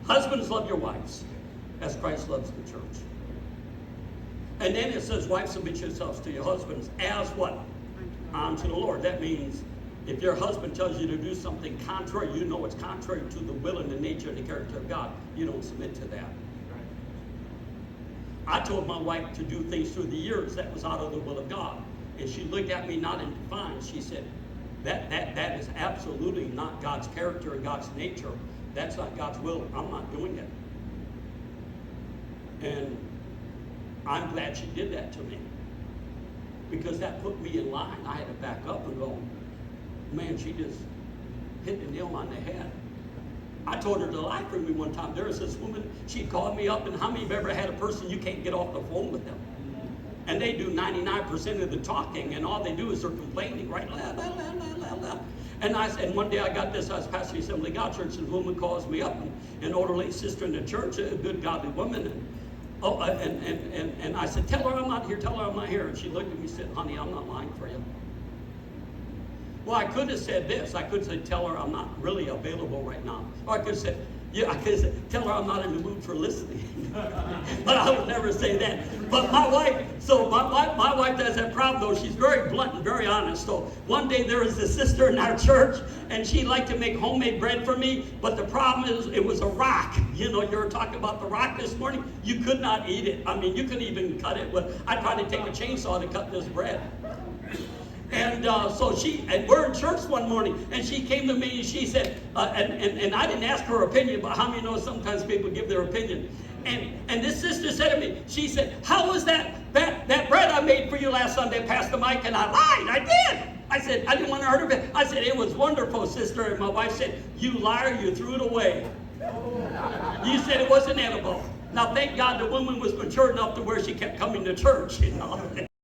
Husbands, love your wives as Christ loves the church. And then it says, wives, submit yourselves to your husbands as what? Unto the Lord. That means if your husband tells you to do something contrary, you know it's contrary to the will and the nature and the character of God, you don't submit to that. I told my wife to do things through the years that was out of the will of God. And she looked at me not in defiance. She said, that is absolutely not God's character and God's nature. That's not God's will. I'm not doing it. And I'm glad she did that to me, because that put me in line. I had to back up and go, man, she just hit the nail on the head. I told her to lie for me one time. There was this woman, she called me up, and how many of you ever had a person you can't get off the phone with them? And they do 99% of the talking, and all they do is they're complaining, right? La, la, la, la, la, la. And one day I got this, I was pastoring Assembly of God Church, and a woman calls me up, and an orderly sister in the church, a good godly woman, and I said, tell her I'm not here, tell her I'm not here. And she looked at me and said, honey, I'm not lying for you. Well, I could have said this. I could say, tell her I'm not really available right now. Or I could have said, yeah, I could have said, tell her I'm not in the mood for listening. But I would never say that. But my wife does that problem, though. She's very blunt and very honest. So one day there was a sister in our church, and she liked to make homemade bread for me. But the problem is, it was a rock. You know, you were talking about the rock this morning. You could not eat it. I mean, you couldn't even cut it. I tried to take a chainsaw to cut this bread. And so we're in church one morning, and she came to me and she said, and I didn't ask her opinion, but how many know sometimes people give their opinion? And this sister said to me, she said, how was that bread I made for you last Sunday, Pastor Mike? And I lied, I did. I said, I didn't want to hurt her. I said, it was wonderful, sister. And my wife said, you liar, you threw it away. You said it wasn't edible. Now, thank God the woman was mature enough to where she kept coming to church, you know.